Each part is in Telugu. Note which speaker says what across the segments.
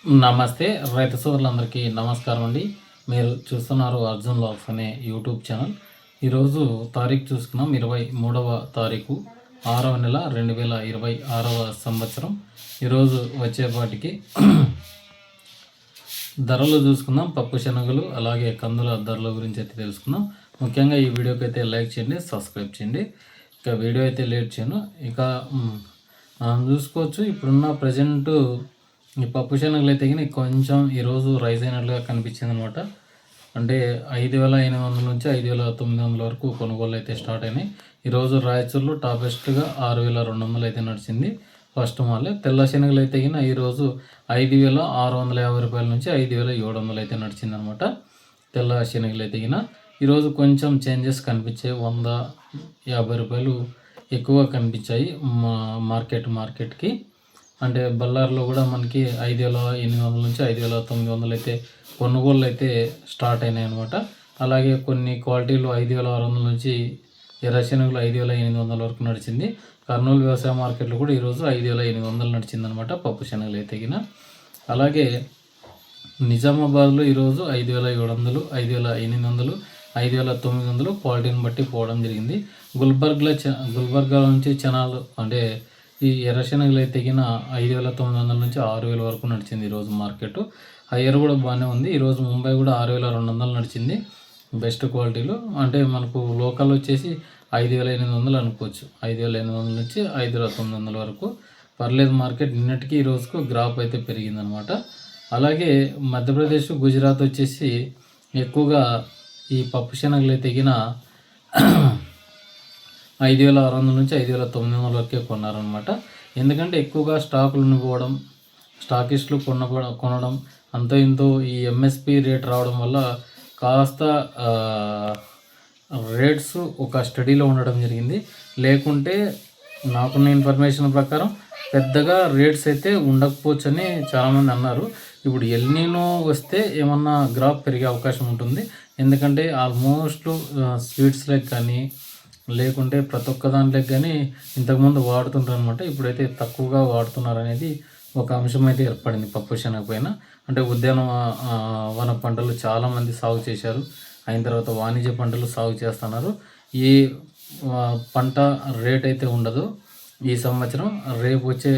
Speaker 1: నమస్తే రైతు సోదరులందరికీ నమస్కారం అండి. మీరు చూస్తున్నారు అర్జున్ లాగ్స్ అనే యూట్యూబ్ ఛానల్. ఈరోజు తారీఖు చూసుకున్నాం 23వ తారీఖు 6వ నెల 2026వ సంవత్సరం. ఈరోజు వచ్చేపాటికి ధరలు చూసుకుందాం. పప్పు శనగలు అలాగే కందుల ధరల గురించి అయితే తెలుసుకుందాం. ముఖ్యంగా ఈ వీడియోకి అయితే లైక్ చేయండి, సబ్స్క్రైబ్ చేయండి. ఇక వీడియో అయితే లేట్ చేయను. ఇక మనం చూసుకోవచ్చు ఇప్పుడున్న ప్రజెంట్ ఈ పప్పు శనగలు అయితే కొంచెం ఈరోజు రైజ్ అయినట్లుగా కనిపించింది అనమాట. అంటే 5,800 నుంచి 5,900 వరకు కొనుగోలు అయితే స్టార్ట్ అయినాయి. ఈరోజు రాయచూరులో టాపెస్ట్గా 6,200 అయితే నడిచింది ఫస్ట్ మాలే. తెల్ల శనగలు అయితే ఈరోజు 5,650 రూపాయల నుంచి 5,700 అయితే నడిచింది అనమాట. తెల్ల శనగలు అయితే ఈరోజు కొంచెం చేంజెస్ కనిపించాయి. 150 రూపాయలు ఎక్కువ కనిపించాయి మార్కెట్కి. అంటే బళ్ళారిలో కూడా మనకి 5,800 నుంచి 5,900 అయితే కొనుగోళ్ళు అయితే స్టార్ట్ అయినాయి అనమాట. అలాగే కొన్ని క్వాలిటీలు 5,600 నుంచి ఎర్ర శనగలు 5,800 వరకు నడిచింది. కర్నూలు వ్యవసాయ మార్కెట్లో కూడా ఈరోజు 5,800 నడిచింది అనమాట పప్పు శనగలు అయితే అలాగే నిజామాబాద్లో ఈరోజు 5,700, 5,800, 5,900 క్వాలిటీని బట్టి పోవడం జరిగింది. గుల్బర్గా నుంచి చనాలు అంటే ఈ ఎర్ర శనగలు అయితే 5,900 నుంచి 6,000 వరకు నడిచింది ఈరోజు మార్కెట్. హయ్యర్ కూడా బాగానే ఉంది. ఈరోజు ముంబై కూడా 6,200 నడిచింది బెస్ట్ క్వాలిటీలో. అంటే మనకు లోకల్ వచ్చేసి 5,800 అనుకోవచ్చు. 5,800 నుంచి 5,900 వరకు పర్లేదు మార్కెట్. నిన్నటికి ఈ రోజుకు గ్రాఫ్ అయితే పెరిగిందనమాట. అలాగే మధ్యప్రదేశ్, గుజరాత్ వచ్చేసి ఎక్కువగా ఈ పప్పు శనగలు అయితే 5,600 నుంచి 5,900 వరకే కొన్నారనమాట. ఎందుకంటే ఎక్కువగా స్టాకులు ఉండిపోవడం, స్టాకిస్టులు కొనడం అంతో ఇంతో ఈ ఎంఎస్పి రేట్ రావడం వల్ల కాస్త రేట్స్ ఒక స్టడీలో ఉండడం జరిగింది. లేకుంటే నాకున్న ఇన్ఫర్మేషన్ ప్రకారం పెద్దగా రేట్స్ అయితే ఉండకపోవచ్చు అని చాలామంది అన్నారు. ఇప్పుడు ఎల్నినో వస్తే ఏమన్నా గ్రాఫ్ పెరిగే అవకాశం ఉంటుంది. ఎందుకంటే ఆల్మోస్ట్ స్వీట్స్లకు కానీ లేకుంటే ప్రతి ఒక్క దాంట్లోకి కానీ ఇంతకుముందు వాడుతుంటారు అనమాట. ఇప్పుడైతే తక్కువగా వాడుతున్నారు అనేది ఒక అంశం అయితే ఏర్పడింది పప్పు శనగ పైన. అంటే ఉద్యానవన పంటలు చాలామంది సాగు చేశారు. అయిన తర్వాత వాణిజ్య పంటలు సాగు చేస్తున్నారు. ఈ పంట రేట్ అయితే ఉండదు ఈ సంవత్సరం. రేపు వచ్చే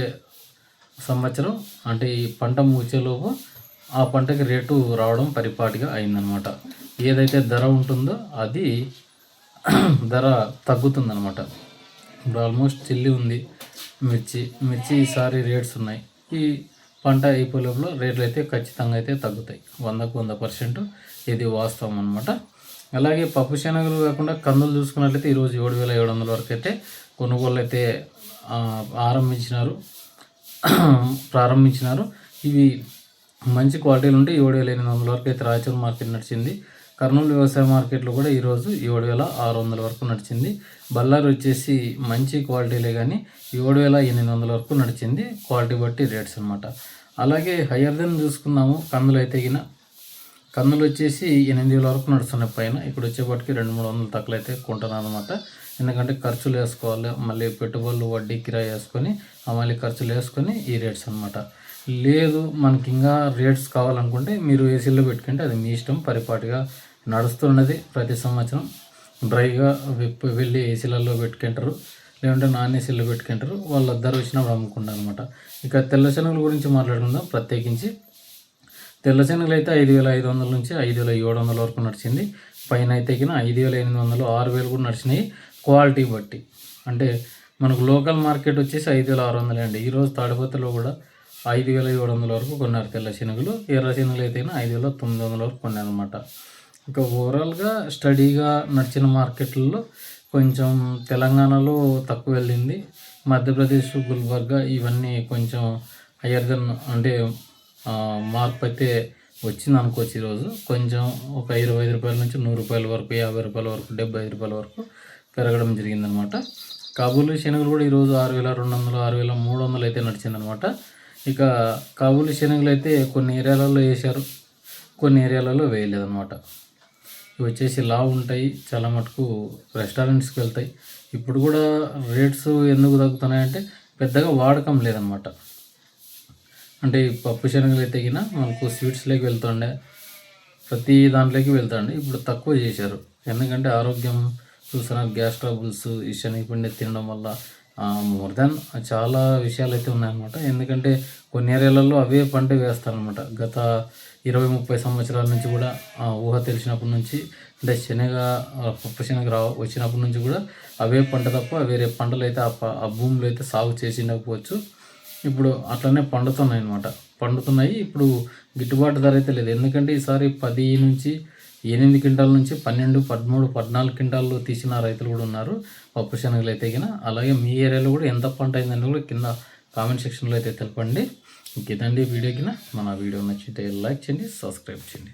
Speaker 1: సంవత్సరం అంటే ఈ పంట ముగిచేలోపు ఆ పంటకి రేటు రావడం పరిపాటిగా అయిందనమాట. ఏదైతే ధర ఉంటుందో అది ధర తగ్గుతుందనమాట. ఇప్పుడు ఆల్మోస్ట్ చిల్లి ఉంది, మిర్చి ఈసారి రేట్స్ ఉన్నాయి. ఈ పంట అయిపోయేలోపల రేట్లు అయితే ఖచ్చితంగా అయితే తగ్గుతాయి 100కు 100%. ఇది వాస్తవం అనమాట. అలాగే పప్పు శనగలు కాకుండా కందులు చూసుకున్నట్లయితే ఈరోజు 7,700 వరకు అయితే కొనుగోలు అయితే ప్రారంభించినారు. ఇవి మంచి క్వాలిటీలు ఉంటే 7,800 వరకు అయితే రాయచూరు మార్కెట్ నడిచింది. కర్నూలు వ్యవసాయ మార్కెట్లో కూడా ఈరోజు 7,600 వరకు నడిచింది. బళ్ళారి వచ్చేసి మంచి క్వాలిటీలే కానీ 7,800 వరకు నడిచింది. క్వాలిటీ బట్టి రేట్స్ అనమాట. అలాగే హయ్యర్ దెన్ చూసుకున్నాము. కందులు అయితే కందులు వచ్చేసి 8,000 వరకు నడుస్తున్నాయి పైన. ఇక్కడ వచ్చేపటికి 200-300 తక్కువ అయితే కొంటున్నాను అనమాట. ఎందుకంటే ఖర్చులు వేసుకోవాలి, మళ్ళీ పెట్టుబడులు వడ్డీ కిరాయి వేసుకొని మళ్ళీ ఖర్చులు వేసుకొని ఈ రేట్స్ అనమాట. లేదు మనకి ఇంకా రేట్స్ కావాలనుకుంటే మీరు ఏసీలో పెట్టుకుంటే అది మీ ఇష్టం. పరిపాటిగా నడుస్తున్నది ప్రతి సంవత్సరం. డ్రైగా వెళ్ళి ఏసీలలో పెట్టుకుంటారు, లేదంటే నాన్ ఏసీలో పెట్టుకుంటారు. వాళ్ళ ధర వచ్చినప్పుడు అమ్ముకుంటారు అనమాట. ఇక తెల్ల శనగల గురించి మాట్లాడుకుందాం. ప్రత్యేకించి తెల్ల శనగలు అయితే 5,500 నుంచి 5,700 వరకు నడిచింది. పైన అయితే 5,800, 6,000 కూడా నడిచినాయి క్వాలిటీ బట్టి. అంటే మనకు లోకల్ మార్కెట్ వచ్చేసి 5,600 అండి. ఈరోజు తాడిపత్రిలో కూడా 5,700 వరకు కొన్నారు తెల్ల శనగలు. ఎర్ర శనగలు అయితే 5,900 వరకు కొన్నారు అనమాట. ఇంకా ఓవరాల్గా స్టడీగా నడిచిన మార్కెట్లలో కొంచెం తెలంగాణలో తక్కువ వెళ్ళింది. మధ్యప్రదేశ్, గుల్బర్గా ఇవన్నీ కొంచెం హయ్యర్ దెన్ అంటే మార్పు అయితే వచ్చింది అనుకోవచ్చు. ఈరోజు కొంచెం ఒక 25 రూపాయల నుంచి 100 రూపాయల వరకు, 50 రూపాయల వరకు, 75 రూపాయల వరకు పెరగడం జరిగిందనమాట. కాబూలి శనగలు కూడా ఈరోజు 6,200, 6,300 అయితే నడిచిందనమాట. ఇక కాబూలి శనగలు అయితే కొన్ని ఏరియాలలో వేశారు, కొన్ని ఏరియాలలో వేయలేదన్నమాట. ఇవి వచ్చేసి లావు ఉంటాయి, చాలా మటుకు రెస్టారెంట్స్కి వెళ్తాయి. ఇప్పుడు కూడా రేట్స్ ఎందుకు తగ్గుతున్నాయంటే పెద్దగా వాడకం లేదనమాట. అంటే ఈ పప్పు శనగలు అయితే గిన మనకు స్వీట్స్లోకి వెళ్తుండే, ప్రతి దాంట్లోకి వెళ్తాండి. ఇప్పుడు తక్కువ చేశారు. ఎందుకంటే ఆరోగ్యం చూస్తున్నారు, గ్యాస్ ట్రబుల్స్ ఈ శనగపిండి తినడం వల్ల మోర్ దాన్ చాలా విషయాలు అయితే ఉన్నాయన్నమాట. ఎందుకంటే కొన్ని ఏరియాలలో అవే పంట వేస్తారనమాట. గత 20-30 సంవత్సరాల నుంచి కూడా ఊహ తెలిసినప్పటి నుంచి, అంటే పప్పు శనగ వచ్చినప్పటి నుంచి కూడా అవే పంట తప్ప వేరే పంటలు అయితే ఆ భూమిలో అయితే సాగు చేసి ఉండకపోవచ్చు. ఇప్పుడు అట్లనే పండుతున్నాయి. ఇప్పుడు గిట్టుబాటు ధర అయితే లేదు. ఎందుకంటే ఈసారి 10-8 క్వింటాల నుంచి 12, 13, 14 క్వింటాలు తీసిన రైతులు కూడా ఉన్నారు పప్పు శనగలు అయితే గిన. అలాగే మీ ఏరియాలో కూడా ఎంత పంట అయిందని కూడా కింద కామెంట్ సెక్షన్లో అయితే తెలపండి. ఇంకేదండి వీడియో కింద. మన వీడియో నచ్చితే లైక్ చేయండి, సబ్స్క్రైబ్ చేయండి.